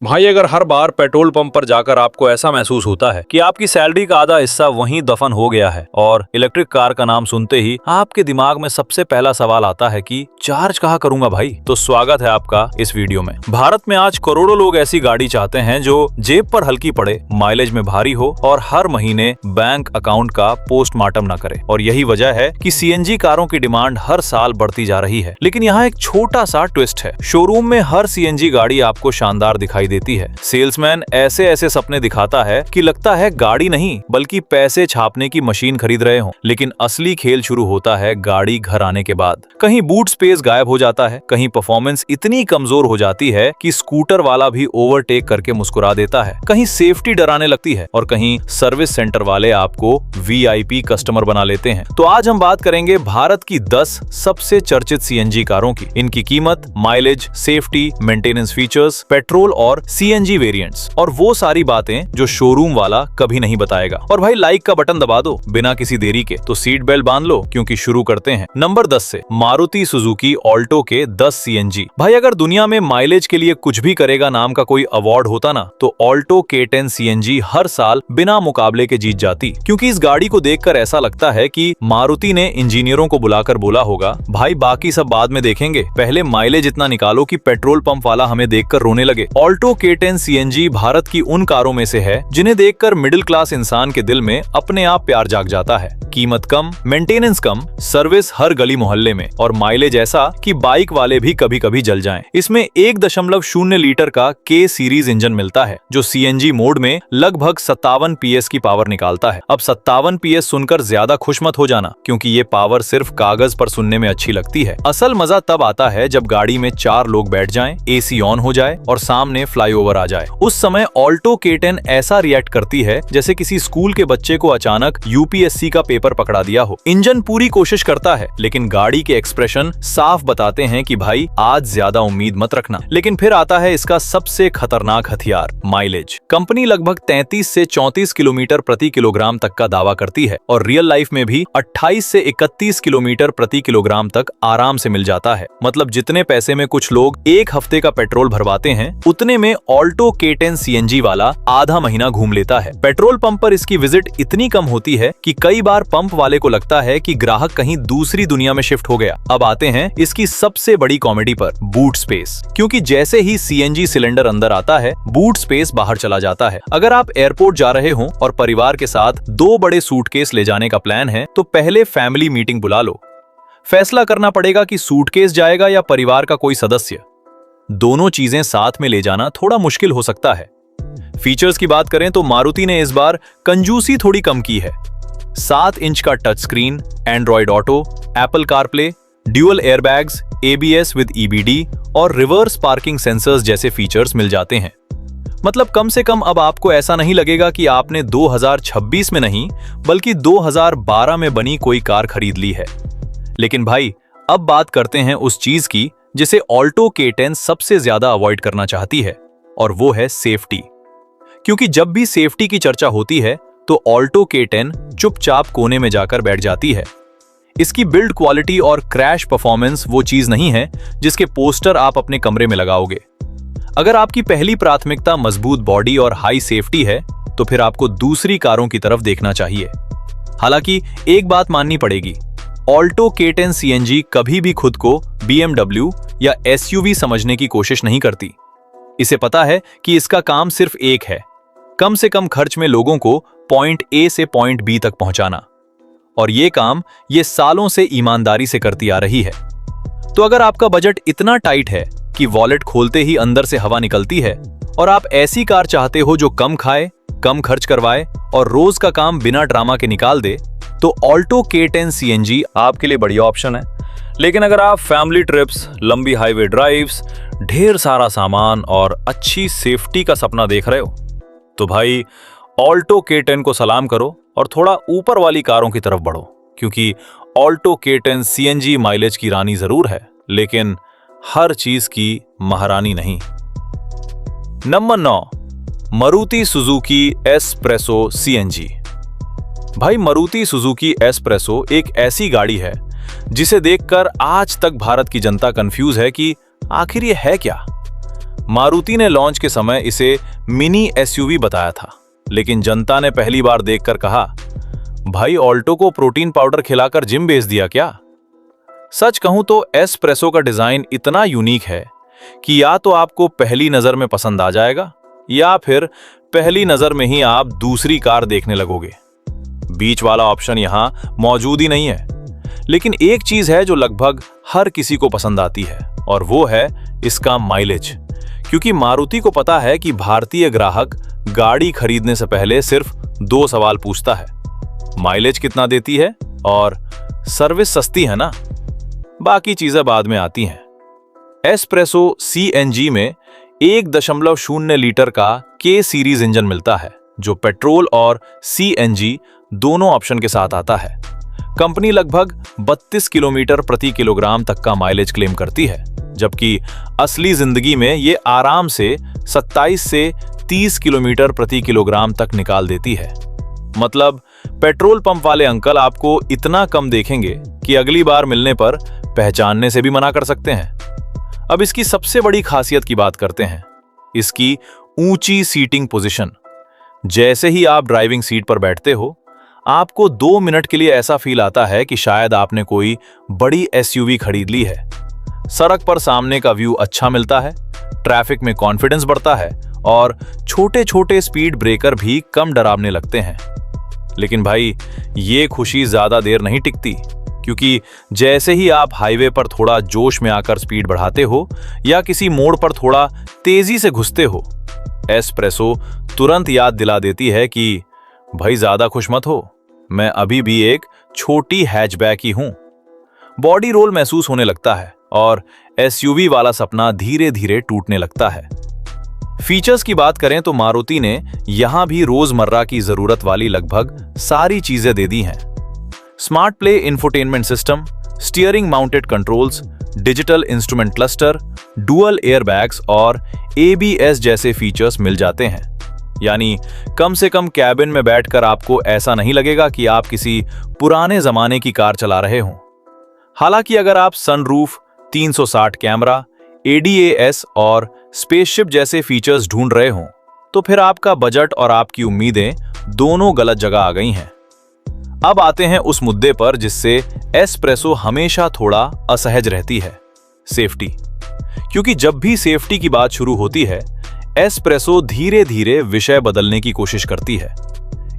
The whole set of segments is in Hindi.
भाई अगर हर बार पेट्रोल पंप पर जाकर आपको ऐसा महसूस होता है कि आपकी सैलरी का आधा हिस्सा वहीं दफन हो गया है और इलेक्ट्रिक कार का नाम सुनते ही आपके दिमाग में सबसे पहला सवाल आता है कि चार्ज कहाँ करूंगा भाई, तो स्वागत है आपका इस वीडियो में। भारत में आज करोड़ों लोग ऐसी गाड़ी चाहते हैं जो जेब पर हल्की पड़े, माइलेज में भारी हो और हर महीने बैंक अकाउंट का पोस्टमार्टम न करे। और यही वजह है कि सीएनजी कारों की डिमांड हर साल बढ़ती जा रही है। लेकिन यहाँ एक छोटा सा ट्विस्ट है। शोरूम में हर सीएनजी गाड़ी आपको शानदार दिखाई देती है। सेल्समैन ऐसे ऐसे सपने दिखाता है कि लगता है गाड़ी नहीं बल्कि पैसे छापने की मशीन खरीद रहे हो। लेकिन असली खेल शुरू होता है गाड़ी घर आने के बाद। कहीं बूट स्पेस गायब हो जाता है, कहीं परफॉर्मेंस इतनी कमजोर हो जाती है कि स्कूटर वाला भी ओवरटेक करके मुस्कुरा देता है, कहीं सेफ्टी डराने लगती है और कहीं सर्विस सेंटर वाले आपको वीआईपी कस्टमर बना लेते हैं। तो आज हम बात करेंगे भारत की 10 सबसे चर्चित सीएनजी कारों की, इनकी कीमत, mileage, safety, maintenance features, petrol और सीएनजी वेरिएंट्स और वो सारी बातें जो शोरूम वाला कभी नहीं बताएगा। और भाई लाइक का बटन दबा दो बिना किसी देरी के, तो सीट बेल्ट बांध लो क्योंकि शुरू करते हैं। नंबर 10 से मारुति सुजुकी ऑल्टो के 10 सीएनजी। भाई अगर दुनिया में माइलेज के लिए कुछ भी करेगा नाम का कोई अवार्ड होता ना, तो ऑल्टो K10 सीएनजी हर साल बिना मुकाबले के जीत जाती। क्योंकि इस गाड़ी को देखकर ऐसा लगता है कि मारुति ने इंजीनियरों को बुलाकर बोला होगा, भाई बाकी सब बाद में देखेंगे, पहले माइलेज इतना निकालो कि पेट्रोल पंप वाला हमें देखकर रोने लगे। ऑल्टो K10 सीएनजी भारत की उन कारों में से है जिन्हें देखकर मिडिल क्लास इंसान के दिल में अपने आप प्यार जाग जाता है। कीमत कम, मेंटेनेंस कम, सर्विस हर गली मोहल्ले में और माइलेज ऐसा कि बाइक वाले भी कभी कभी जल जाएं। इसमें 1.0 लीटर का K सीरीज इंजन मिलता है जो सीएनजी मोड में लगभग 57 PS की पावर निकालता है। अब 57 PS सुनकर ज्यादा खुश मत हो जाना, क्योंकि ये पावर सिर्फ कागज पर सुनने में अच्छी लगती है। असल मजा तब आता है जब गाड़ी में 4 लोग बैठ जाएं, एसी ऑन हो जाए और सामने फ्लाईओवर आ जाए। उस समय ऑल्टो K10 ऐसा रिएक्ट करती है जैसे किसी स्कूल के बच्चे को अचानक यूपीएससी का पेपर पकड़ा दिया हो। इंजन पूरी कोशिश करता है लेकिन गाड़ी के एक्सप्रेशन साफ बताते हैं कि भाई आज ज्यादा उम्मीद मत रखना। लेकिन फिर आता है इसका सबसे खतरनाक हथियार, माइलेज। कंपनी लगभग 33 से 34 किलोमीटर प्रति किलोग्राम तक का दावा करती है और रियल लाइफ में भी 28 से 31 किलोमीटर प्रति किलोग्राम तक आराम से मिल जाता है। मतलब जितने पैसे में कुछ लोग एक हफ्ते का पेट्रोल भरवाते हैं, उतने में ऑल्टो K10 सीएनजी वाला आधा महीना घूम लेता है। पेट्रोल पंप पर इसकी विजिट इतनी कम होती है कि कई बार पंप वाले को लगता है कि ग्राहक कहीं दूसरी दुनिया में शिफ्ट हो गया। अब आते हैं इसकी सबसे बड़ी कॉमेडी पर, बूट स्पेस। क्योंकि जैसे ही सीएनजी सिलेंडर अंदर आता है, बूट स्पेस बाहर चला जाता है। अगर आप एयरपोर्ट जा रहे हो और परिवार के साथ 2 बड़े सूटकेस ले जाने का प्लान है, तो पहले फैमिली मीटिंग बुला लो। फैसला करना पड़ेगा कि सूटकेस जाएगा या परिवार का कोई सदस्य। दोनों चीजें साथ में ले जाना थोड़ा मुश्किल हो सकता है। फीचर्स की बात करें तो मारुति ने इस बार कंजूसी थोड़ी कम की है। 7 इंच का touch screen, Android auto, Apple CarPlay, dual airbags, ABS with EBD और रिवर्स पार्किंग सेंसर्स जैसे फीचर्स मिल जाते हैं। मतलब कम से कम अब आपको ऐसा नहीं लगेगा कि आपने 2026 में नहीं बल्कि 2012 में बनी कोई कार खरीद ली है। लेकिन भाई अब बात करते हैं उस चीज की जिसे ऑल्टो K10 सबसे ज्यादा अवॉइड करना चाहती है, और वो है सेफ्टी। क्योंकि जब भी सेफ्टी की चर्चा होती है तो ऑल्टो K10 चुपचाप कोने में जाकर बैठ जाती है। इसकी बिल्ड क्वालिटी और क्रैश परफॉर्मेंस वो चीज नहीं है जिसके पोस्टर आप अपने कमरे में लगाओगे। अगर आपकी पहली प्राथमिकता मजबूत बॉडी और हाई सेफ्टी है, तो फिर आपको दूसरी कारों की तरफ देखना चाहिए। हालांकि एक बात माननी पड़ेगी, ऑल्टो K10 सीएनजी कभी भी खुद को BMW या SUV समझने की कोशिश नहीं करती। इसे पता है कि इसका काम सिर्फ एक है, कम से कम खर्च में लोगों को पॉइंट A से पॉइंट B तक पहुंचाना। और ये काम ये सालों से ईमानदारी से करती आ रही है। तो अगर आपका बजट इतना टाइट है कि वॉलेट खोलते ही अंदर से हवा निकलती है और आप ऐसी कार चाहते हो जो कम खाए, कम खर्च करवाए और रोज का काम बिना ड्रामा के निकाल दे, तो ऑल्टो K10 सीएनजी आपके लिए बढ़िया ऑप्शन है। लेकिन अगर आप फैमिली ट्रिप्स, लंबी हाईवे ड्राइव्स, ढेर सारा सामान और अच्छी सेफ्टी का सपना देख रहे हो, तो भाई ऑल्टो K10 को सलाम करो और थोड़ा ऊपर वाली कारों की तरफ बढ़ो। क्योंकि ऑल्टो K10 सीएनजी माइलेज की रानी जरूर है, लेकिन हर चीज की महारानी नहीं। Number 9, Maruti Suzuki espresso CNG. भाई मारुति सुजुकी एस्प्रेसो एक ऐसी गाड़ी है जिसे देखकर आज तक भारत की जनता कंफ्यूज है कि आखिर ये है क्या। मारुति ने लॉन्च के समय इसे मिनी एसयूवी बताया था, लेकिन जनता ने पहली बार देखकर कहा, भाई ऑल्टो को प्रोटीन पाउडर खिलाकर जिम भेज दिया क्या? सच कहूं तो एस्प्रेसो का डिजाइन इतना यूनिक है कि या तो आपको पहली नजर में पसंद आ जाएगा या फिर पहली नजर में ही आप दूसरी कार देखने लगोगे। बीच वाला ऑप्शन यहां मौजूद ही नहीं है। लेकिन एक चीज है जो लगभग हर किसी को पसंद आती है, और वो है इसका माइलेज। क्योंकि मारुति को पता है कि भारतीय ग्राहक गाड़ी खरीदने से पहले सिर्फ 2 सवाल पूछता है, माइलेज कितना देती है और सर्विस सस्ती है ना? बाकी चीजें बाद में आती हैं। एस्प्रेसो सीएनजी में 1.0 लीटर का के सीरीज इंजन मिलता है, जो पेट्रोल और सीएनजी दोनों ऑप्शन के साथ आता है। कंपनी लगभग 32 किलोमीटर प्रति किलोग्राम तक का माइलेज क्लेम करती है, जबकि असली जिंदगी में ये आराम से 27 से 30 किलोमीटर प्रति किलोग्राम तक निकाल देती है। मतलब पेट्रोल पंप वाले अंकल आपको इतना कम देखेंगे कि अगली बार मिलने पर पहचानने से भी मना कर सकते हैं। अब इसकी सबसे बड़ी खासियत की बात करते हैं, इसकी ऊंची सीटिंग पोजीशन। जैसे ही आप ड्राइविंग सीट पर बैठते हो, आपको 2 मिनट के लिए ऐसा फील आता है कि शायद आपने कोई बड़ी एसयूवी खरीद ली है। सड़क पर सामने का व्यू अच्छा मिलता है, ट्रैफिक में कॉन्फिडेंस बढ़ता है और छोटे छोटे स्पीड ब्रेकर भी कम डरावने लगते हैं। लेकिन भाई, ये खुशी ज्यादा देर नहीं टिकती, क्योंकि जैसे ही आप हाईवे पर थोड़ा जोश में आकर स्पीड बढ़ाते हो या किसी मोड़ पर थोड़ा तेजी से घुसते हो, एस्प्रेसो तुरंत याद दिला देती है कि भाई ज्यादा खुश मत हो, मैं अभी भी एक छोटी हैचबैक ही हूं। बॉडी रोल महसूस होने लगता है और एसयूवी वाला सपना धीरे धीरे टूटने लगता है। फीचर्स की बात करें तो मारुति ने यहां भी रोजमर्रा की जरूरत वाली लगभग सारी चीजें दे दी हैं। Smart play infotainment system, steering mounted controls, digital instrument cluster, dual airbags और एबीएस जैसे फीचर्स मिल जाते हैं। यानी कम से कम कैबिन में बैठकर आपको ऐसा नहीं लगेगा कि आप किसी पुराने जमाने की कार चला रहे हों। हालांकि अगर आप सनरूफ, 360 कैमरा, एडीएएस और स्पेसशिप जैसे फीचर्स ढूंढ रहे हों, तो फिर आपका बजट और आपकी उम्मीदें दोनों गलत जगह आ गई हैं। अब आते हैं उस मुद्दे पर जिससे एस्प्रेसो हमेशा थोड़ा असहज रहती है, सेफ्टी। क्योंकि जब भी सेफ्टी की बात शुरू होती है, एस्प्रेसो धीरे धीरे विषय बदलने की कोशिश करती है।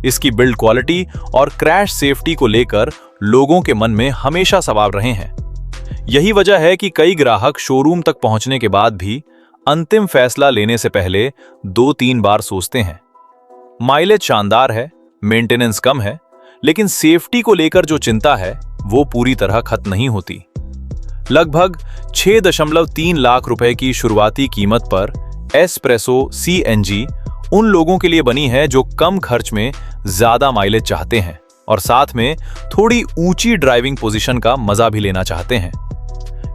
इसकी बिल्ड क्वालिटी और क्रैश सेफ्टी को लेकर लोगों के मन में हमेशा सवाल रहे हैं। यही वजह है कि कई ग्राहक शोरूम तक पहुंचने के बाद भी अंतिम फैसला लेने से पहले 2-3 बार सोचते हैं। माइलेज शानदार है, मेंटेनेंस कम है, लेकिन सेफ्टी को लेकर जो चिंता है वो पूरी तरह खत्म नहीं होती। लगभग 6.3 लाख रुपए की शुरुआती कीमत पर एस्प्रेसो सीएनजी उन लोगों के लिए बनी है जो कम खर्च में ज्यादा माइलेज चाहते हैं और साथ में थोड़ी ऊंची ड्राइविंग पोजीशन का मजा भी लेना चाहते हैं।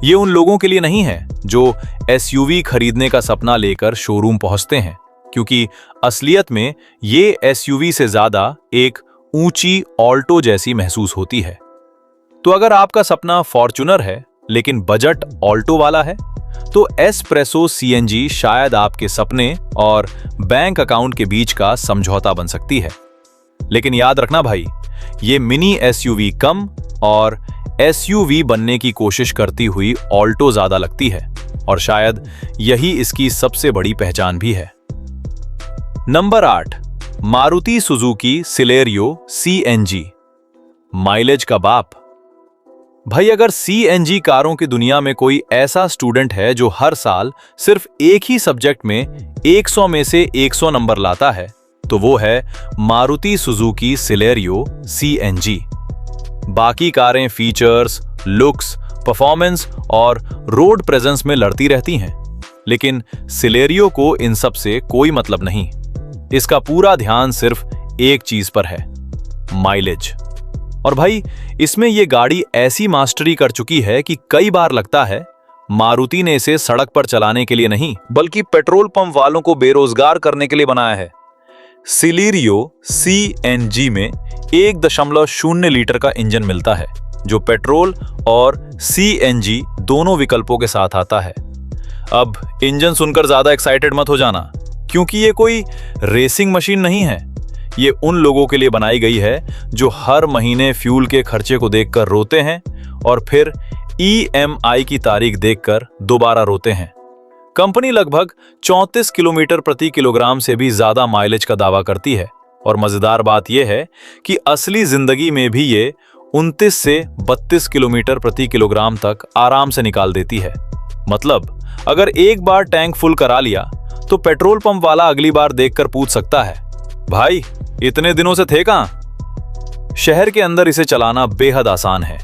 ये उन लोगों के लिए नहीं है जो एसयूवी खरीदने का सपना लेकर शोरूम पहुंचते हैं, क्योंकि असलियत में ये एसयूवी से ज्यादा एक ऊंची ऑल्टो जैसी महसूस होती है। तो अगर आपका सपना फॉर्च्यूनर है लेकिन बजट ऑल्टो वाला है, तो एस्प्रेसो सीएनजी शायद आपके सपने और बैंक अकाउंट के बीच का समझौता बन सकती है। लेकिन याद रखना भाई, ये मिनी एसयूवी कम और एसयूवी बनने की कोशिश करती हुई ऑल्टो ज्यादा लगती है, और शायद यही इसकी सबसे बड़ी पहचान भी है। Number 8, Maruti Suzuki Celerio CNG, mileage का बाप। भाई, अगर सीएनजी कारों की दुनिया में कोई ऐसा स्टूडेंट है जो हर साल सिर्फ एक ही सब्जेक्ट में 100 में से 100 नंबर लाता है, तो वो है मारुति सुजुकी सिलेरियो सीएनजी। बाकी कारें फीचर्स, लुक्स, परफॉर्मेंस और रोड प्रेजेंस में लड़ती रहती हैं, लेकिन सिलेरियो को इन सब से कोई मतलब नहीं। इसका पूरा ध्यान सिर्फ एक चीज पर है, माइलेज। और भाई, इसमें यह गाड़ी ऐसी मास्टरी कर चुकी है कि कई बार लगता है मारुति ने इसे सड़क पर चलाने के लिए नहीं, बल्कि पेट्रोल पंप वालों को बेरोजगार करने के लिए बनाया है। सिलेरियो सीएनजी में 1.0 लीटर का इंजन मिलता है, जो पेट्रोल और सीएनजी दोनों विकल्पों के साथ आता है। अब इंजन सुनकर ज्यादा एक्साइटेड मत हो जाना, क्योंकि ये कोई रेसिंग मशीन नहीं है। ये उन लोगों के लिए बनाई गई है जो हर महीने फ्यूल के खर्चे को देखकर रोते हैं और फिर EMI की तारीख देखकर दोबारा रोते हैं। कंपनी लगभग 34 किलोमीटर प्रति किलोग्राम से भी ज्यादा माइलेज का दावा करती है और मजेदार बात यह है कि असली जिंदगी में भी ये 29 से 32 किलोमीटर प्रति किलोग्राम तक आराम से निकाल देती है। मतलब अगर एक बार टैंक फुल करा लिया तो पेट्रोल पंप वाला अगली बार देखकर पूछ सकता है, भाई इतने दिनों से थे कहां? शहर के अंदर इसे चलाना बेहद आसान है।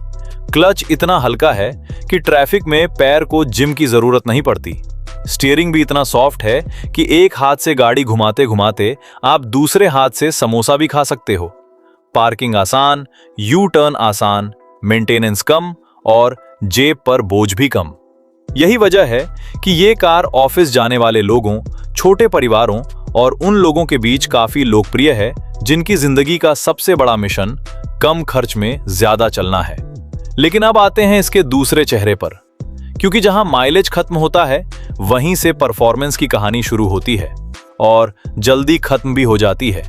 क्लच इतना हल्का है कि ट्रैफिक में पैर को जिम की जरूरत नहीं पड़ती। स्टीयरिंग भी इतना सॉफ्ट है कि एक हाथ से गाड़ी घुमाते घुमाते आप दूसरे हाथ से समोसा भी खा सकते हो। पार्किंग आसान, यू टर्न आसान, मेंटेनेंस कम और जेब पर बोझ भी कम। यही वजह है कि ये कार ऑफिस जाने वाले लोगों, छोटे परिवारों और उन लोगों के बीच काफी लोकप्रिय है जिनकी जिंदगी का सबसे बड़ा मिशन कम खर्च में ज्यादा चलना है। लेकिन अब आते हैं इसके दूसरे चेहरे पर, क्योंकि जहां माइलेज खत्म होता है वहीं से परफॉर्मेंस की कहानी शुरू होती है और जल्दी खत्म भी हो जाती है।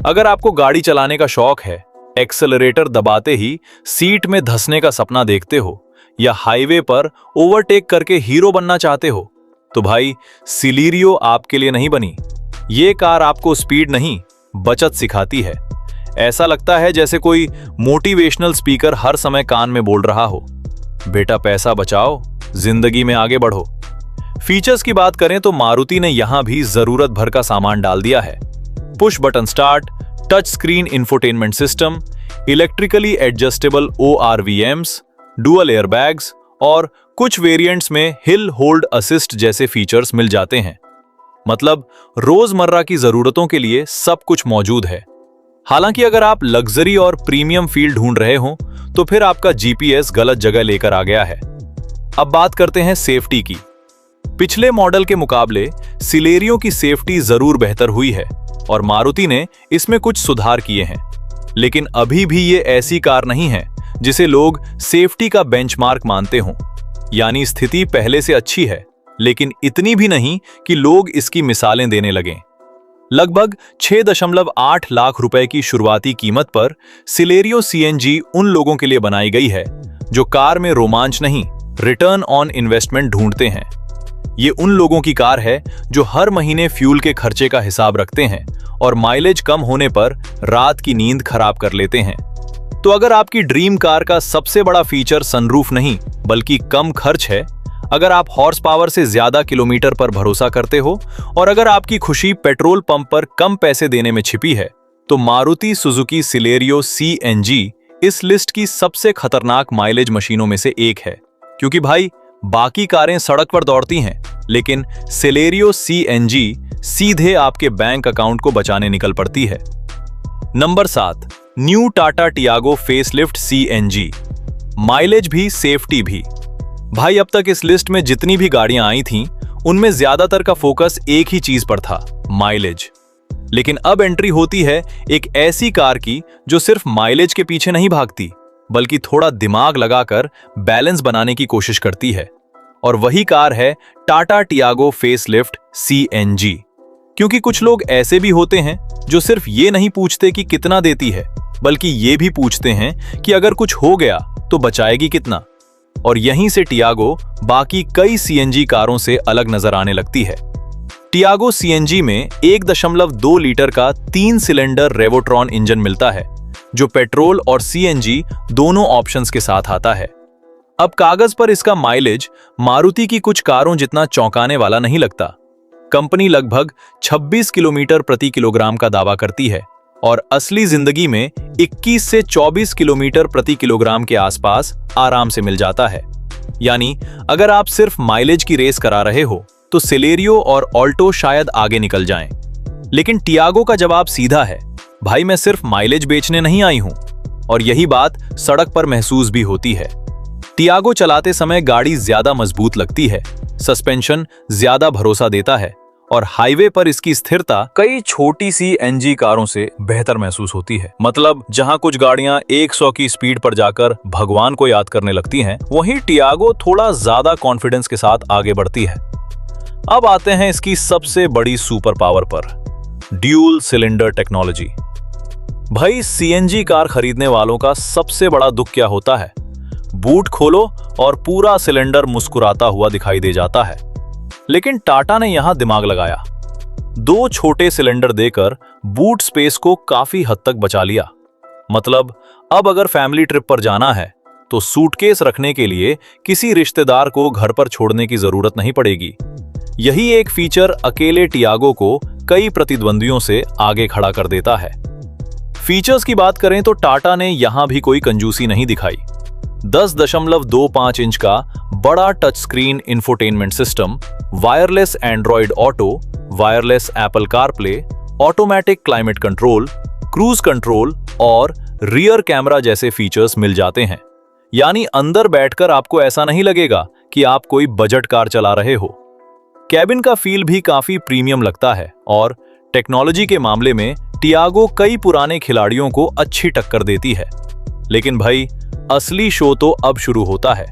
अगर आपको गाड़ी चलाने का शौक है, एक्सेलरेटर दबाते ही सीट में धंसने का सपना देखते हो या हाईवे पर ओवरटेक करके हीरो बनना चाहते हो, तो भाई सिलेरियो आपके लिए नहीं बनी। ये कार आपको स्पीड नहीं, बचत सिखाती है। ऐसा लगता है जैसे कोई मोटिवेशनल स्पीकर हर समय कान में बोल रहा हो, बेटा पैसा बचाओ, जिंदगी में आगे बढ़ो। फीचर्स की बात करें तो मारुति ने यहां भी जरूरत भर का सामान डाल दिया है। Push button start, touch screen infotainment system, electrically adjustable ORVMs, dual airbags और कुछ वेरिएंट्स में हिल होल्ड असिस्ट जैसे फीचर्स मिल जाते हैं। मतलब रोजमर्रा की जरूरतों के लिए सब कुछ मौजूद है। हालांकि अगर आप लग्जरी और प्रीमियम फील ढूंढ रहे हो तो फिर आपका GPS गलत जगह लेकर आ गया है। अब बात करते हैं सेफ्टी की। पिछले मॉडल के मुकाबले सिलेरियो की सेफ्टी जरूर बेहतर हुई है और मारुति ने इसमें कुछ सुधार किए हैं, लेकिन अभी भी ये ऐसी कार नहीं है जिसे लोग सेफ्टी का बेंचमार्क मानते हों। यानी स्थिति पहले से अच्छी है, लेकिन इतनी भी नहीं कि लोग इसकी मिसालें देने लगें। लगभग 6.8 लाख रुपए की शुरुआती कीमत पर सिलेरियो CNG उन लोगों के लिए बनाई गई है जो कार में रोमांच नहीं, रिटर्न ऑन इन्वेस्टमेंट ढूंढते हैं। ये उन लोगों की कार है जो हर महीने फ्यूल के खर्चे का हिसाब रखते हैं और माइलेज कम होने पर रात की नींद खराब कर लेते हैं। तो अगर आपकी ड्रीम कार का सबसे बड़ा फीचर सनरूफ नहीं बल्कि कम खर्च है, अगर आप हॉर्स पावर से ज्यादा किलोमीटर पर भरोसा करते हो और अगर आपकी खुशी पेट्रोल पंप पर कम पैसे देने में छिपी है, तो मारुति सुजुकी सिलेरियो CNG इस लिस्ट की सबसे खतरनाक माइलेज मशीनों में से एक है। क्योंकि भाई बाकी कारें सड़क पर दौड़ती हैं, लेकिन सिलेरियो CNG सीधे आपके बैंक अकाउंट को बचाने निकल पड़ती है। Number 7, new Tata Tiago facelift CNG। Mileage भी, सेफ्टी भी। भाई अब तक इस लिस्ट में जितनी भी गाड़ियां आई थीं, उनमें ज्यादातर का फोकस एक ही चीज पर था, माइलेज। लेकिन अब एंट्री होती है एक ऐसी कार की जो सिर्फ माइलेज के पीछे नहीं भागती, बल्कि थोड़ा दिमाग लगाकर बैलेंस बनाने की कोशिश करती है। और वही कार है टाटा टियागो फेसलिफ्ट CNG। क्योंकि कुछ लोग ऐसे भी होते हैं जो सिर्फ ये नहीं पूछते कि कितना देती है, बल्कि ये भी पूछते हैं कि अगर कुछ हो गया तो बचाएगी कितना। और यहीं से टियागो बाकी कई CNG कारों से अलग नजर आने लगती है। टियागो CNG में 1.2 लीटर का 3 सिलेंडर रेवोट्रॉन इंजन मिलता है, जो पेट्रोल और CNG दोनों ऑप्शंस के साथ आता है। अब कागज पर इसका माइलेज मारुति की कुछ कारों जितना चौंकाने वाला नहीं लगता। कंपनी लगभग 26 किलोमीटर प्रति किलोग्राम का दावा करती है और असली जिंदगी में 21 से 24 किलोमीटर प्रति किलोग्राम के आसपास आराम से मिल जाता है। यानी अगर आप सिर्फ माइलेज की रेस करा रहे हो तो सिलेरियो और ऑल्टो शायद आगे निकल जाएं। लेकिन टियागो का जवाब सीधा है, भाई मैं सिर्फ माइलेज बेचने नहीं आई हूं। और यही बात सड़क पर महसूस भी होती है। टियागो चलाते समय गाड़ी ज्यादा मजबूत लगती है, सस्पेंशन ज्यादा भरोसा देता है और हाईवे पर इसकी स्थिरता कई छोटी सी NG कारों से बेहतर महसूस होती है। मतलब जहां कुछ गाड़ियां 100 की स्पीड पर जाकर भगवान को याद करने लगती हैं, वहीं टियागो थोड़ा ज्यादा कॉन्फिडेंस के साथ आगे बढ़ती है। अब आते हैं इसकी सबसे बड़ी सुपर पावर पर, ड्यूल सिलेंडर टेक्नोलॉजी। भाई सीएनजी कार खरीदने वालों का सबसे बड़ा दुख क्या होता है? बूट खोलो और पूरा सिलेंडर मुस्कुराता हुआ दिखाई दे जाता है। लेकिन टाटा ने यहां दिमाग लगाया, 2 छोटे सिलेंडर देकर बूट स्पेस को काफी हद तक बचा लिया। मतलब अब अगर फैमिली ट्रिप पर जाना है तो सूटकेस रखने के लिए किसी रिश्तेदार को घर पर छोड़ने की जरूरत नहीं पड़ेगी। यही एक फीचर अकेले टियागो को कई प्रतिद्वंदियों से आगे खड़ा कर देता है। फीचर्स की बात करें तो टाटा ने यहां भी कोई कंजूसी नहीं दिखाई। 10.25 इंच का बड़ा touch screen infotainment system, wireless Android auto, wireless Apple CarPlay, automatic climate control, cruise control और रियर कैमरा जैसे फीचर्स मिल जाते हैं। यानी अंदर बैठकर आपको ऐसा नहीं लगेगा कि आप कोई बजट कार चला रहे हो। कैबिन का फील भी काफी प्रीमियम लगता है और टेक्नोलॉजी के मामले में टियागो कई पुराने खिलाड़ियों को अच्छी टक्कर देती है। लेकिन भाई असली शो तो अब शुरू होता है,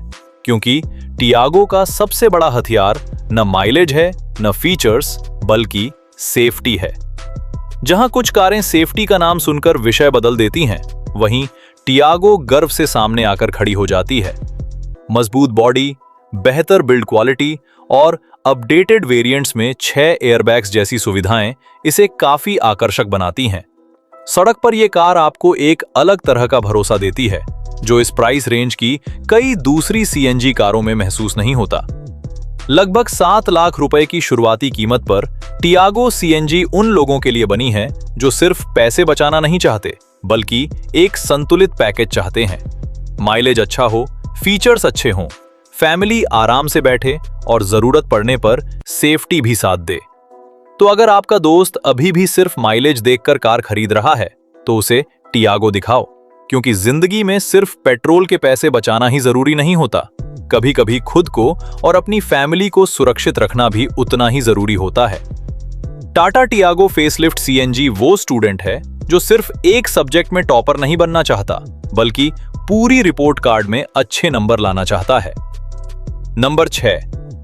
क्योंकि टियागो का सबसे बड़ा हथियार न माइलेज है न फीचर्स, बल्कि सेफ्टी है। जहां कुछ कारें सेफ्टी का नाम सुनकर विषय बदल देती हैं, वहीं टियागो गर्व से सामने आकर खड़ी हो जाती है। मजबूत बॉडी, बेहतर बिल्ड क्वालिटी और अपडेटेड वेरिएंट्स में 6 एयरबैग्स जैसी सुविधाएं इसे काफी आकर्षक बनाती हैं। सड़क पर यह कार आपको एक अलग तरह का भरोसा देती है, जो इस प्राइस रेंज की कई दूसरी सीएनजी कारों में महसूस नहीं होता। लगभग 7 लाख रुपए की शुरुआती कीमत पर टियागो सीएनजी उन लोगों के लिए बनी है जो सिर्फ पैसे बचाना नहीं चाहते, बल्कि एक संतुलित पैकेज चाहते हैं। माइलेज अच्छा हो, फीचर्स अच्छे हों, फैमिली आराम से बैठे और जरूरत पड़ने पर सेफ्टी भी साथ दे। तो अगर आपका दोस्त अभी भी सिर्फ माइलेज देखकर कार खरीद रहा है तो उसे टियागो दिखाओ, क्योंकि जिंदगी में सिर्फ पेट्रोल के पैसे बचाना ही जरूरी नहीं होता। कभी कभी खुद को और अपनी फैमिली को सुरक्षित रखना भी उतना ही जरूरी होता है। टाटा टियागो फेसलिफ्ट सीएनजी वो स्टूडेंट है जो सिर्फ एक सब्जेक्ट में टॉपर नहीं बनना चाहता, बल्कि पूरी रिपोर्ट कार्ड में अच्छे नंबर लाना चाहता है। Number 6,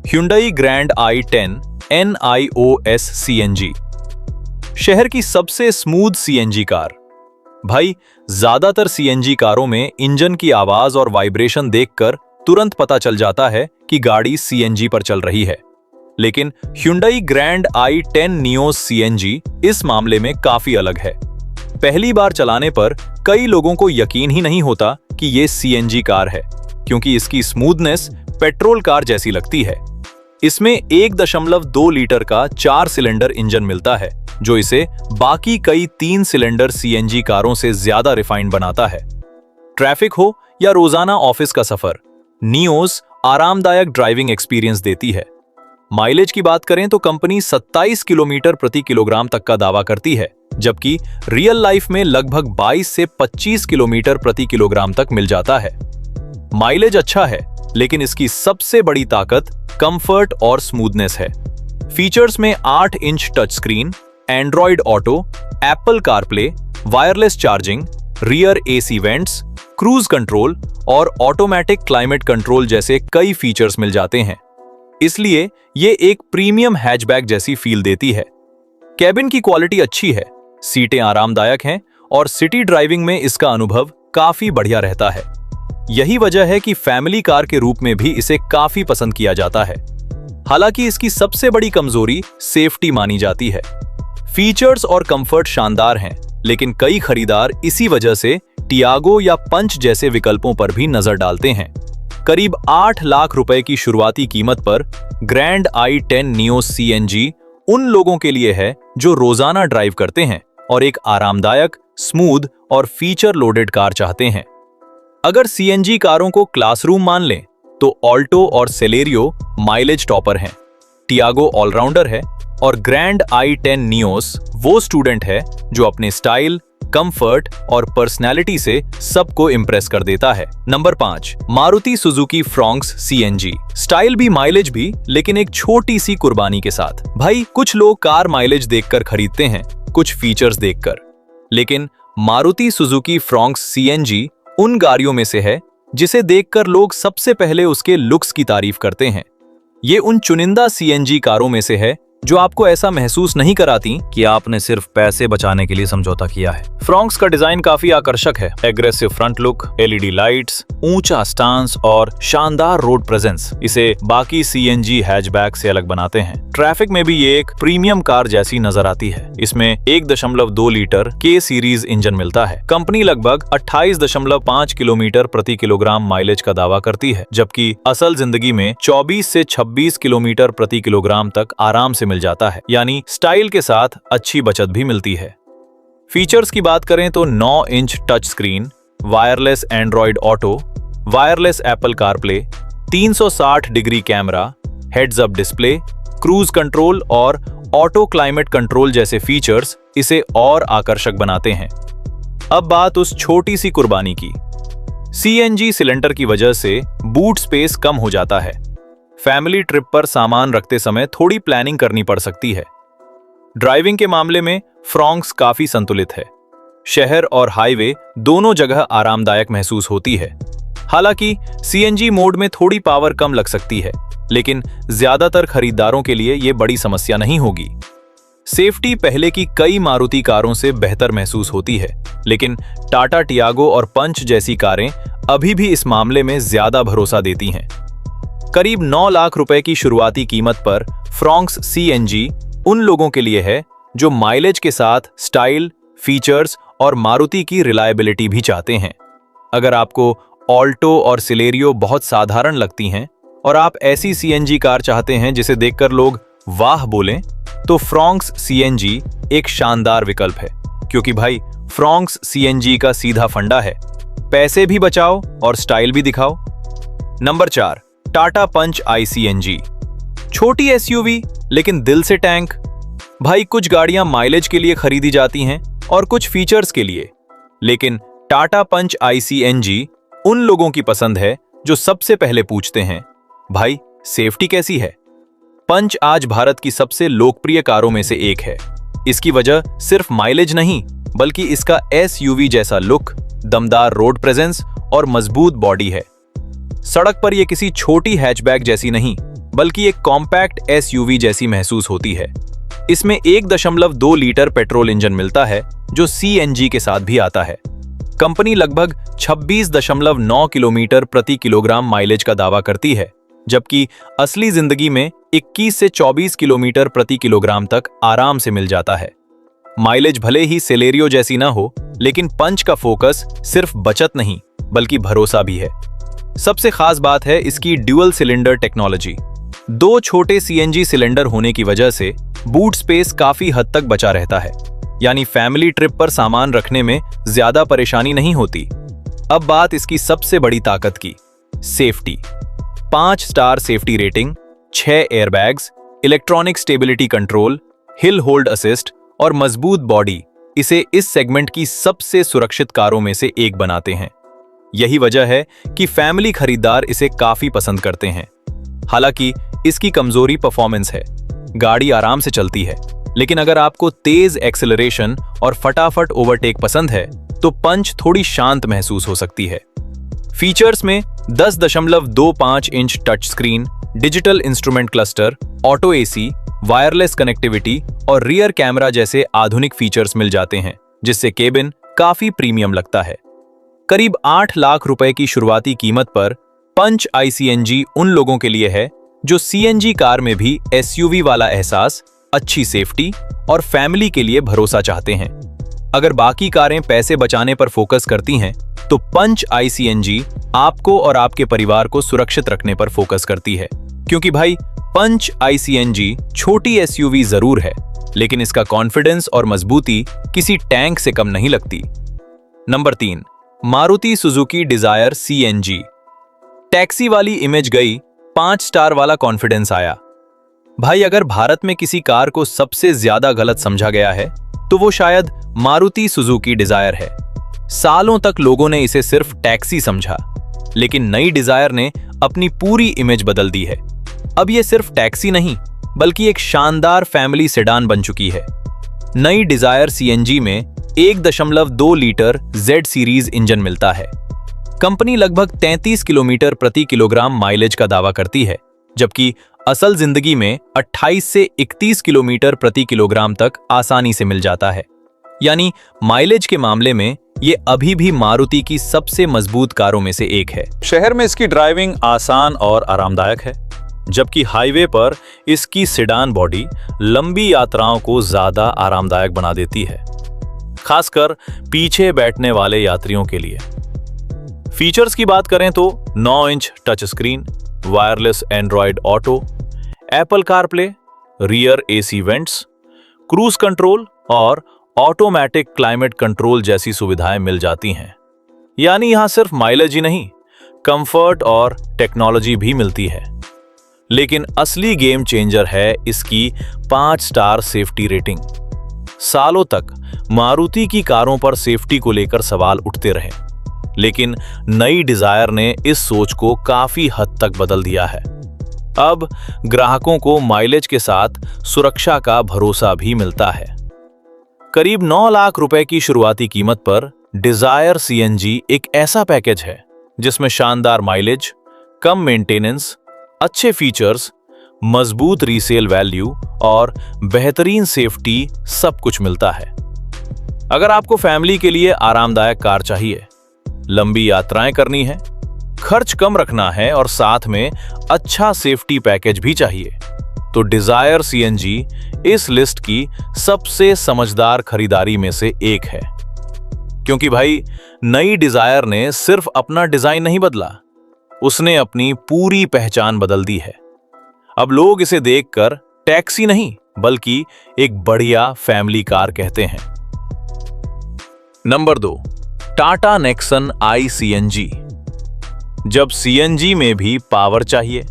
Hyundai grand i10 NIOS CNG। शहर की सबसे स्मूथ सीएनजी कार। भाई ज्यादातर सीएनजी कारों में इंजन की आवाज और वाइब्रेशन देखकर तुरंत पता चल जाता है कि गाड़ी सीएनजी पर चल रही है। लेकिन Hyundai grand i10 Nios CNG इस मामले में काफी अलग है। पहली बार चलाने पर कई लोगों को यकीन ही नहीं होता कि ये सीएनजी कार है, क्योंकि इसकी स्मूथनेस पेट्रोल कार जैसी लगती है। इसमें 1.2 लीटर का 4 सिलेंडर इंजन मिलता है, जो इसे बाकी कई 3 सिलेंडर सीएनजी कारों से ज्यादा रिफाइंड बनाता है। ट्रैफिक हो या रोजाना ऑफिस का सफर, नियोस आरामदायक ड्राइविंग एक्सपीरियंस देती है। माइलेज की बात करें तो कंपनी 27 किलोमीटर प्रति किलोग्राम तक का दावा करती है, जबकि रियल लाइफ में लगभग 22 से 25 किलोमीटर प्रति किलोग्राम तक मिल जाता है। माइलेज अच्छा है, लेकिन इसकी सबसे बड़ी ताकत कंफर्ट और स्मूथनेस है। फीचर्स में 8 inch touch screen, Android auto, Apple CarPlay, wireless charging, rear AC vents, cruise control और ऑटोमेटिक क्लाइमेट कंट्रोल जैसे कई फीचर्स मिल जाते हैं। इसलिए ये एक प्रीमियम हैचबैक जैसी फील देती है। कैबिन की क्वालिटी अच्छी है, सीटें आरामदायक हैं और सिटी ड्राइविंग में इसका अनुभव काफी बढ़िया रहता है। यही वजह है कि फैमिली कार के रूप में भी इसे काफी पसंद किया जाता है। हालांकि इसकी सबसे बड़ी कमजोरी सेफ्टी मानी जाती है। फीचर्स और कंफर्ट शानदार हैं, लेकिन कई खरीदार इसी वजह से टियागो या पंच जैसे विकल्पों पर भी नजर डालते हैं। करीब 8 लाख रुपए की शुरुआती कीमत पर ग्रैंड i10 Nios CNG उन लोगों के लिए है जो रोजाना ड्राइव करते हैं और एक आरामदायक, स्मूथ और फीचर लोडेड कार चाहते हैं। अगर सीएनजी कारों को क्लासरूम मान लें तो ऑल्टो और सेलेरियो माइलेज टॉपर हैं, टियागो ऑलराउंडर है और ग्रैंड i10 Nios वो स्टूडेंट है जो अपने स्टाइल, कंफर्ट और पर्सनैलिटी से सबको इंप्रेस कर देता है। Number 5, Maruti Suzuki Fronx CNG। Style भी माइलेज भी, लेकिन एक छोटी सी कुर्बानी के साथ। भाई कुछ लोग कार माइलेज देखकर खरीदते हैं, कुछ फीचर्स देखकर, लेकिन मारुति सुजुकी फ्रॉन्क्स CNG उन गाड़ियों में से है जिसे देखकर लोग सबसे पहले उसके लुक्स की तारीफ करते हैं। ये उन चुनिंदा सीएनजी कारों में से है जो आपको ऐसा महसूस नहीं कराती कि आपने सिर्फ पैसे बचाने के लिए समझौता किया है। फ्रॉन्क्स का डिजाइन काफी आकर्षक है। Aggressive front look, LED lights, ऊंचा स्टांस और शानदार रोड प्रेजेंस इसे बाकी सीएनजी हैचबैक से अलग बनाते हैं। ट्रैफिक में भी ये एक प्रीमियम कार जैसी नजर आती है। इसमें 1.2 लीटर के सीरीज इंजन मिलता है। कंपनी लगभग 28.5 किलोमीटर प्रति किलोग्राम माइलेज का दावा करती है, जबकि असल जिंदगी में 24 से 26 किलोमीटर प्रति किलोग्राम तक आराम से मिल जाता है, यानी स्टाइल के साथ अच्छी बचत भी मिलती है। फीचर्स की बात करें तो 9 inch touch screen, wireless Android auto, wireless Apple CarPlay, 360 degree camera, heads up display, cruise control और ऑटो क्लाइमेट कंट्रोल जैसे फीचर्स इसे और आकर्षक बनाते हैं। अब बात उस छोटी सी कुर्बानी की। सीएनजी सिलेंडर की वजह से बूट स्पेस कम हो जाता है। फैमिली ट्रिप पर सामान रखते समय थोड़ी प्लानिंग करनी पड़ सकती है। ड्राइविंग के मामले में फ्रॉन्क्स काफी संतुलित है। शहर और हाईवे दोनों जगह आरामदायक महसूस होती है। हालांकि सीएनजी मोड में थोड़ी पावर कम लग सकती है, लेकिन ज्यादातर खरीदारों के लिए यह बड़ी समस्या नहीं होगी। सेफ्टी पहले की कई मारुति कारों से बेहतर महसूस होती है, लेकिन टाटा टियागो और पंच जैसी कारें अभी भी इस मामले में ज्यादा भरोसा देती हैं। करीब 9 लाख रुपए की शुरुआती कीमत पर फ्रॉन्क्स सीएनजी उन लोगों के लिए है जो माइलेज के साथ स्टाइल, फीचर्स और मारुति की रिलायबिलिटी भी चाहते हैं। अगर आपको ऑल्टो और सिलेरियो बहुत साधारण लगती हैं और आप ऐसी सीएनजी कार चाहते हैं जिसे देखकर लोग वाह बोलें, तो फ्रॉन्क्स सीएनजी एक शानदार विकल्प है। क्योंकि भाई, फ्रॉन्क्स सीएनजी का सीधा फंडा है, पैसे भी बचाओ और स्टाइल भी दिखाओ। नंबर 4, टाटा पंच ICNG। छोटी एसयूवी लेकिन दिल से टैंक। भाई, कुछ गाड़ियां माइलेज के लिए खरीदी जाती हैं और कुछ फीचर्स के लिए, लेकिन टाटा पंच ICNG उन लोगों की पसंद है जो सबसे पहले पूछते हैं, भाई सेफ्टी कैसी है। पंच आज भारत की सबसे लोकप्रिय कारों में से एक है। इसकी वजह सिर्फ माइलेज नहीं, बल्कि इसका SUV जैसा लुक, दमदार रोड प्रेजेंस और मजबूत बॉडी है। सड़क पर यह किसी छोटी हैचबैक जैसी नहीं, बल्कि एक कॉम्पैक्ट SUV जैसी महसूस होती है। इसमें 1.2 लीटर पेट्रोल इंजन मिलता है, जो CNG के साथ भी आता है। कंपनी लगभग 26.9 किलोमीटर प्रति किलोग्राम माइलेज का दावा करती है, जबकि असली जिंदगी में 21 से 24 किलोमीटर प्रति किलोग्राम तक आराम से मिल जाता है। माइलेज भले ही सेलेरियो जैसी ना हो, लेकिन पंच का फोकस सिर्फ बचत नहीं, बल्कि भरोसा भी है। सबसे खास बात है इसकी ड्यूअल सिलेंडर टेक्नोलॉजी। 2 छोटे CNG सिलेंडर होने की वजह से बूट स्पेस काफी हद तक बचा रहता है, यानी फैमिली ट्रिप पर सामान रखने में ज्यादा परेशानी नहीं होती। अब बात इसकी सबसे बड़ी ताकत की, safety. 5 star safety rating, 6 airbags, electronic stability control, hill hold assist और मजबूत बॉडी इसे इस सेगमेंट की सबसे सुरक्षित कारों में से एक बनाते हैं। यही वजह है कि फैमिली खरीदार इसे काफी पसंद करते हैं। हालांकि इसकी कमजोरी परफॉर्मेंस है। गाड़ी आराम से चलती है, लेकिन अगर आपको तेज एक्सेलरेशन और फटाफट ओवरटेक पसंद है, तो पंच थोड़ी शांत महसूस हो सकती है। फीचर्स में 10.25 inch touch screen, digital instrument cluster, auto AC, wireless connectivity और रियर कैमरा जैसे आधुनिक फीचर्स मिल जाते हैं, जिससे केबिन काफी प्रीमियम लगता है। करीब 8 लाख रुपए की शुरुआती कीमत पर पंच ICNG उन लोगों के लिए है जो CNG कार में भी SUV वाला एहसास, अच्छी सेफ्टी और फैमिली के लिए भरोसा चाहते हैं। अगर बाकी कारें पैसे बचाने पर फोकस करती हैं, तो पंच ICNG आपको और आपके परिवार को सुरक्षित रखने पर फोकस करती है। क्योंकि भाई, पंच ICNG छोटी SUV जरूर है, लेकिन इसका कॉन्फिडेंस और मजबूती किसी टैंक से कम नहीं लगती। Number 3, Maruti Suzuki Dzire CNG। Taxi वाली इमेज गई, 5 स्टार वाला कॉन्फिडेंस आया। भाई, अगर भारत में किसी कार को सबसे ज्यादा गलत समझा गया है, तो वो शायद मारुति सुजुकी डिजायर है। सालों तक लोगों ने इसे सिर्फ टैक्सी समझा, लेकिन नई डिजायर ने अपनी पूरी इमेज बदल दी है। अब ये सिर्फ टैक्सी नहीं, बल्कि एक शानदार फैमिली सेडान बन चुकी है। नई डिजायर CNG में 1.2 लीटर Z सीरीज इंजन मिलता है। कंपनी लगभग 33 किलोमीटर प्रति किलोग्राम माइलेज का दावा करती है, जबकि असल जिंदगी में 28 से 31 किलोमीटर प्रति किलोग्राम तक आसानी से मिल जाता है। यानी माइलेज के मामले में ये अभी भी मारुति की सबसे मजबूत कारों में से एक है। शहर में इसकी ड्राइविंग आसान और आरामदायक है, जबकि हाईवे पर इसकी सेडान बॉडी लंबी यात्राओं को ज्यादा आरामदायक बना देती है, खासकर पीछे बैठने वाले यात्रियों के लिए। फीचर्स की बात करें तो 9 inch touch screen, wireless Android auto, Apple CarPlay, rear AC vents, cruise control और ऑटोमेटिक क्लाइमेट कंट्रोल जैसी सुविधाएं मिल जाती हैं। यानी यहां सिर्फ माइलेज ही नहीं, कंफर्ट और टेक्नोलॉजी भी मिलती है। लेकिन असली गेम चेंजर है इसकी 5 स्टार सेफ्टी रेटिंग। सालों तक मारुति की कारों पर सेफ्टी को लेकर सवाल उठते रहे, लेकिन नई डिजायर ने इस सोच को काफी हद तक बदल दिया है। अब ग्राहकों को माइलेज के साथ सुरक्षा का भरोसा भी मिलता है। करीब 9 लाख रुपए की शुरुआती कीमत पर डिजायर सीएनजी एक ऐसा पैकेज है जिसमें शानदार माइलेज, कम मेंटेनेंस, अच्छे फीचर्स, मजबूत रीसेल वैल्यू और बेहतरीन सेफ्टी सब कुछ मिलता है। अगर आपको फैमिली के लिए आरामदायक कार चाहिए, लंबी यात्राएं करनी है, खर्च कम रखना है और साथ में अच्छा सेफ्टी पैकेज भी चाहिए, तो डिजायर सीएनजी इस लिस्ट की सबसे समझदार खरीदारी में से एक है। क्योंकि भाई, नई डिजायर ने सिर्फ अपना डिजाइन नहीं बदला, उसने अपनी पूरी पहचान बदल दी है। अब लोग इसे देखकर टैक्सी नहीं बल्कि एक बढ़िया फैमिली कार कहते हैं। नंबर 2, टाटा नेक्सन आई सीएनजी। जब सीएनजी में भी पावर चाहिए।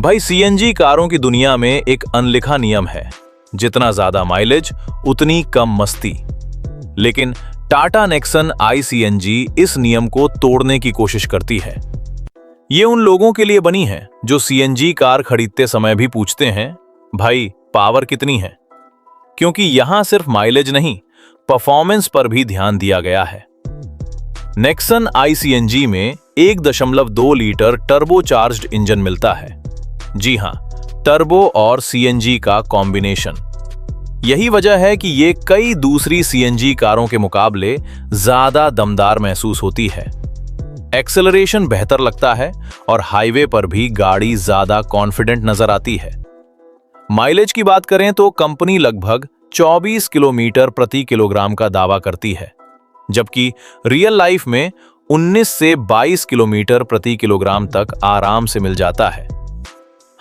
भाई, सीएनजी कारों की दुनिया में एक अनलिखा नियम है, जितना ज्यादा माइलेज उतनी कम मस्ती। लेकिन टाटा नेक्सन आई सीएनजी इस नियम को तोड़ने की कोशिश करती है। ये उन लोगों के लिए बनी है जो सीएनजी कार खरीदते समय भी पूछते हैं, भाई पावर कितनी है? क्योंकि यहां सिर्फ माइलेज नहीं, परफॉर्मेंस पर भी ध्यान दिया गया है। नेक्सन आई सीएनजी में 1.2 लीटर टर्बोचार्ज्ड इंजन मिलता है। जी हां, टर्बो और सीएनजी का कॉम्बिनेशन। यही वजह है कि ये कई दूसरी सीएनजी कारों के मुकाबले ज्यादा दमदार महसूस होती है। एक्सेलरेशन बेहतर लगता है और हाईवे पर भी गाड़ी ज्यादा कॉन्फिडेंट नजर आती है। माइलेज की बात करें तो कंपनी लगभग 24 किलोमीटर प्रति किलोग्राम का दावा करती है, जबकि रियल लाइफ में 19 से 22 किलोमीटर प्रति किलोग्राम तक आराम से मिल जाता है।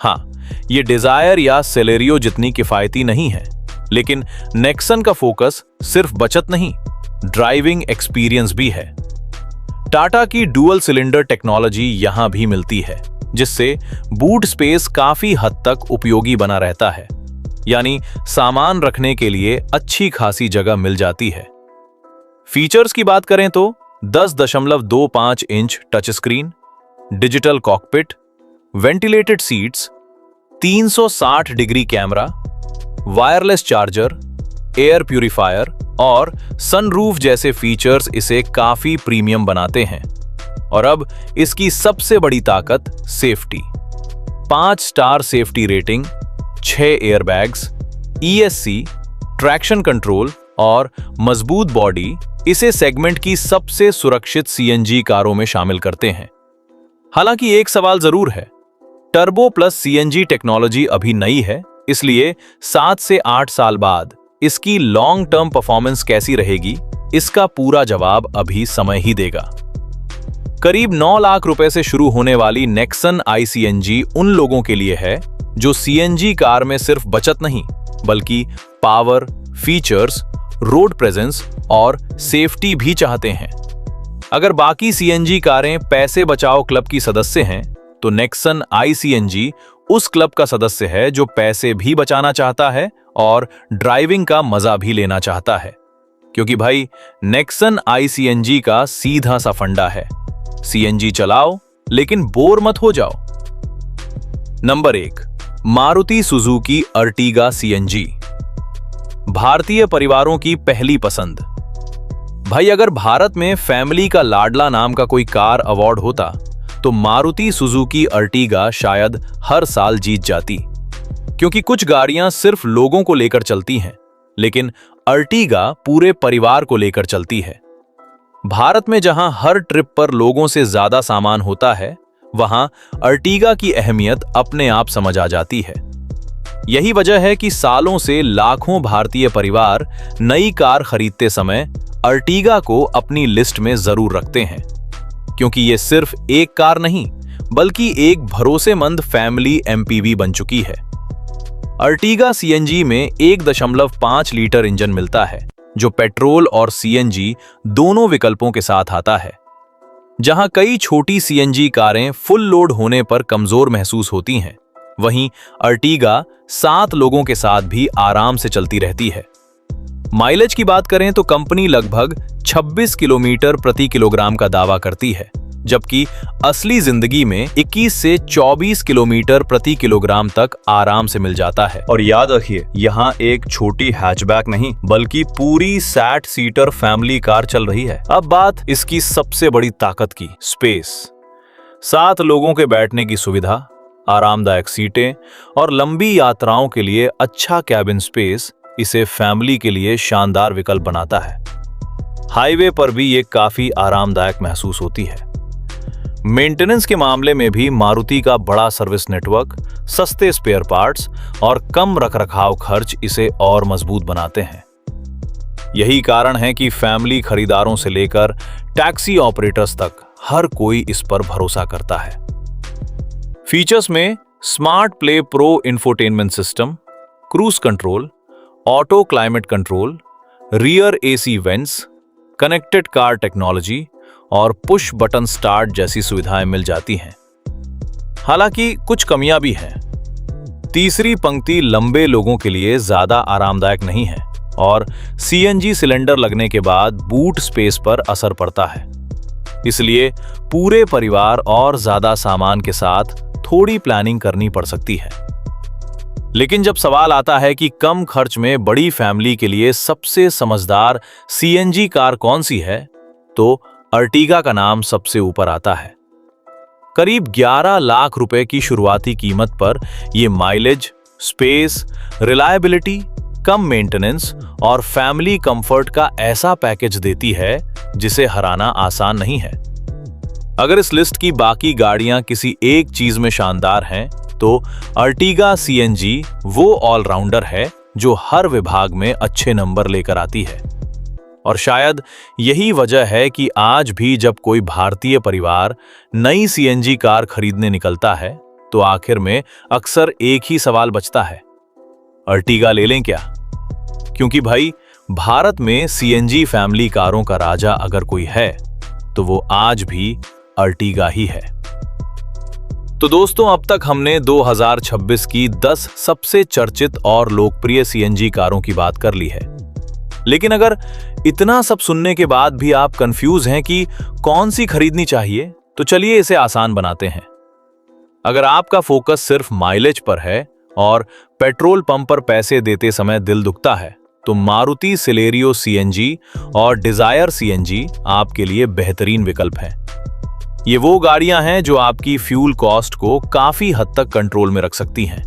हाँ, ये डिजायर या सेलेरियो जितनी किफायती नहीं है, लेकिन नेक्सन का फोकस सिर्फ बचत नहीं, ड्राइविंग एक्सपीरियंस भी है। टाटा की डुअल सिलेंडर टेक्नोलॉजी यहां भी मिलती है, जिससे बूट स्पेस काफी हद तक उपयोगी बना रहता है। यानी सामान रखने के लिए अच्छी खासी जगह मिल जाती है। फीचर्स की बात करें तो 10.25 inch touch screen, digital cockpit, ventilated seats, 360 degree camera, wireless charger, air purifier और सनरूफ जैसे फीचर्स इसे काफी प्रीमियम बनाते हैं। और अब इसकी सबसे बड़ी ताकत safety. 5 star safety rating, 6 airbags, ESC, traction control और मजबूत बॉडी इसे सेगमेंट की सबसे सुरक्षित सीएनजी कारों में शामिल करते हैं। हालांकि एक सवाल जरूर है, टर्बो प्लस सीएनजी टेक्नोलॉजी अभी नई है, इसलिए 7 से 8 साल बाद इसकी लॉन्ग टर्म परफॉर्मेंस कैसी रहेगी, इसका पूरा जवाब अभी समय ही देगा। करीब 9 लाख रुपए से शुरू होने वाली नेक्सन आई सीएनजी उन लोगों के लिए है जो सीएनजी कार में सिर्फ बचत नहीं बल्कि पावर, फीचर्स, रोड प्रेजेंस और सेफ्टी भी चाहते हैं। अगर बाकी सीएनजी कारें पैसे बचाओ क्लब की सदस्य हैं, तो नेक्सन आई सीएनजी उस क्लब का सदस्य है जो पैसे भी बचाना चाहता है और ड्राइविंग का मजा भी लेना चाहता है। क्योंकि भाई, नेक्सन आई सीएनजी का सीधा सा फंडा है, सीएनजी चलाओ लेकिन बोर मत हो जाओ। Number 1, Maruti Suzuki Ertiga CNG. भारतीय परिवारों की पहली पसंद। भाई, अगर भारत में फैमिली का लाडला नाम का कोई कार अवार्ड होता तो मारुति सुजुकी अर्टिगा शायद हर साल जीत जाती, क्योंकि कुछ गाड़ियां सिर्फ लोगों को लेकर चलती हैं, लेकिन अर्टिगा पूरे परिवार को लेकर चलती है। भारत में जहां हर ट्रिप पर लोगों से ज्यादा सामान होता है, वहां अर्टिगा की अहमियत अपने आप समझ आ जाती है। यही वजह है कि सालों से लाखों भारतीय परिवार नई कार खरीदते समय अर्टिगा को अपनी लिस्ट में जरूर रखते हैं, क्योंकि ये सिर्फ एक कार नहीं बल्कि एक भरोसेमंद फैमिली एमपीवी बन चुकी है। अर्टिगा सीएनजी में 1.5 लीटर इंजन मिलता है, जो पेट्रोल और सीएनजी दोनों विकल्पों के साथ आता है। जहां कई छोटी सीएनजी कारें फुल लोड होने पर कमजोर महसूस होती हैं, वहीं अर्टिगा 7 लोगों के साथ भी आराम से चलती रहती है। माइलेज की बात करें तो कंपनी लगभग 26 किलोमीटर प्रति किलोग्राम का दावा करती है, जबकि असली जिंदगी में 21 से 24 किलोमीटर प्रति किलोग्राम तक आराम से मिल जाता है। और याद रखिए, यहाँ एक छोटी हैचबैक नहीं बल्कि पूरी 7 सीटर फैमिली कार चल रही है। अब बात इसकी सबसे बड़ी ताकत की, स्पेस। 7 लोगों के बैठने की सुविधा, आरामदायक सीटें और लंबी यात्राओं के लिए अच्छा कैबिन स्पेस इसे फैमिली के लिए शानदार विकल्प बनाता है। हाईवे पर भी ये काफी आरामदायक महसूस होती है। मेंटेनेंस के मामले में भी मारुति का बड़ा सर्विस नेटवर्क, सस्ते स्पेयर पार्ट्स और कम रखरखाव खर्च इसे और मजबूत बनाते हैं। यही कारण है कि फैमिली खरीदारों से लेकर टैक्सी ऑपरेटर्स तक हर कोई इस पर भरोसा करता है। फीचर्स में smart play pro infotainment system, cruise control, auto climate control, rear AC vents, connected car technology और पुश बटन स्टार्ट जैसी सुविधाएं मिल जाती हैं। हालांकि कुछ कमियां भी हैं। तीसरी पंक्ति लंबे लोगों के लिए ज्यादा आरामदायक नहीं है और सीएनजी सिलेंडर लगने के बाद बूट स्पेस पर असर पड़ता है। इसलिए पूरे परिवार और ज्यादा सामान के साथ थोड़ी प्लानिंग करनी पड़ सकती है। लेकिन जब सवाल आता है कि कम खर्च में बड़ी फैमिली के लिए सबसे समझदार सीएनजी कार कौन सी है, तो अर्टिगा का नाम सबसे ऊपर आता है। करीब 11 लाख रुपए की शुरुआती कीमत पर यह माइलेज, स्पेस, रिलायबिलिटी, कम मेंटेनेंस और फैमिली कंफर्ट का ऐसा पैकेज देती है जिसे हराना आसान नहीं है। अगर इस लिस्ट की बाकी गाड़ियां किसी एक चीज में शानदार हैं, तो अर्टिगा सीएनजी वो ऑलराउंडर है जो हर विभाग में अच्छे नंबर लेकर आती है। और शायद यही वजह है कि आज भी जब कोई भारतीय परिवार नई सीएनजी कार खरीदने निकलता है, तो आखिर में अक्सर एक ही सवाल बचता है, अर्टिगा ले लें क्या? क्योंकि भाई, भारत में सीएनजी फैमिली कारों का राजा अगर कोई है, तो वो आज भी अर्टिगा ही है। तो दोस्तों, अब तक हमने 2026 की 10 सबसे चर्चित और लोकप्रिय सीएनजी कारों की बात कर ली है। लेकिन अगर इतना सब सुनने के बाद भी आप कंफ्यूज हैं कि कौन सी खरीदनी चाहिए, तो चलिए इसे आसान बनाते हैं। अगर आपका फोकस सिर्फ माइलेज पर है और पेट्रोल पंप पर पैसे देते समय दिल दुखता है, तो मारुति सिलेरियो सीएनजी और डिजायर सीएनजी आपके लिए बेहतरीन विकल्प हैं। ये वो गाड़ियां हैं जो आपकी फ्यूल कॉस्ट को काफी हद तक कंट्रोल में रख सकती हैं।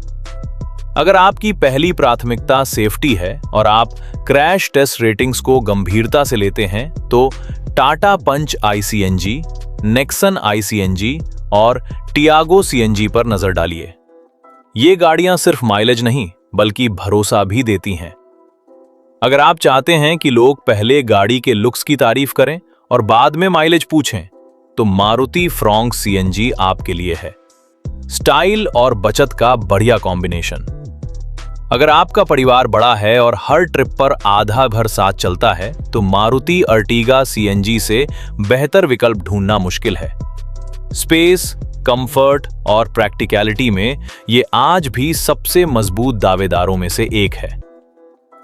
अगर आपकी पहली प्राथमिकता सेफ्टी है और आप क्रैश टेस्ट रेटिंग्स को गंभीरता से लेते हैं, तो टाटा पंच आईसीएनजी, नेक्सन आईसीएनजी और टियागो सीएनजी पर नजर डालिए। ये गाड़ियां सिर्फ माइलेज नहीं बल्कि भरोसा भी देती हैं। अगर आप चाहते हैं कि लोग पहले गाड़ी के लुक्स की तारीफ करें और बाद में माइलेज पूछें, तो मारुति फ्रॉन्क सीएनजी आपके लिए है। स्टाइल और बचत का बढ़िया कॉम्बिनेशन। अगर आपका परिवार बड़ा है और हर ट्रिप पर आधा भर साथ चलता है, तो मारुति अर्टिगा सीएनजी से बेहतर विकल्प ढूंढना मुश्किल है। स्पेस, कंफर्ट और प्रैक्टिकलिटी में ये आज भी सबसे मजबूत दावेदारों में से एक है।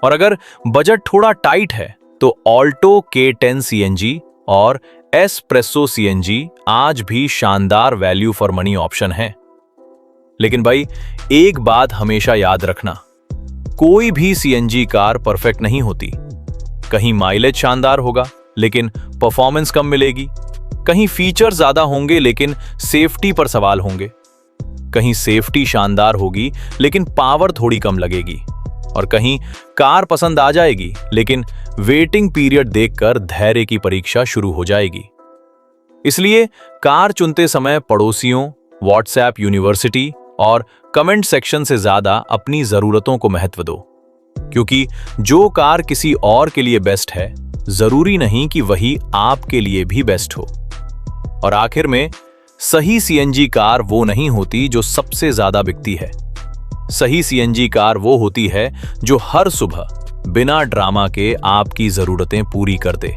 और अगर बजट थोड़ा टाइट है, तो ऑल्टो K10 सीएनजी और एस्प्रेसो सीएनजी आज भी शानदार वैल्यू फॉर मनी ऑप्शन है। लेकिन भाई, एक बात हमेशा याद रखना, कोई भी सीएनजी कार परफेक्ट नहीं होती। कहीं माइलेज शानदार होगा लेकिन परफॉर्मेंस कम मिलेगी, कहीं फीचर ज्यादा होंगे लेकिन सेफ्टी पर सवाल होंगे, कहीं सेफ्टी शानदार होगी लेकिन पावर थोड़ी कम लगेगी, और कहीं कार पसंद आ जाएगी लेकिन वेटिंग पीरियड देखकर धैर्य की परीक्षा शुरू हो जाएगी। इसलिए कार चुनते समय पड़ोसियों, व्हाट्सएप यूनिवर्सिटी और कमेंट सेक्शन से ज्यादा अपनी जरूरतों को महत्व दो, क्योंकि जो कार किसी और के लिए बेस्ट है जरूरी नहीं कि वही आपके लिए भी बेस्ट हो। और आखिर में सही सीएनजी कार वो नहीं होती जो सबसे ज्यादा बिकती है। सही सीएनजी कार वो होती है जो हर सुबह बिना ड्रामा के आपकी जरूरतें पूरी कर दे।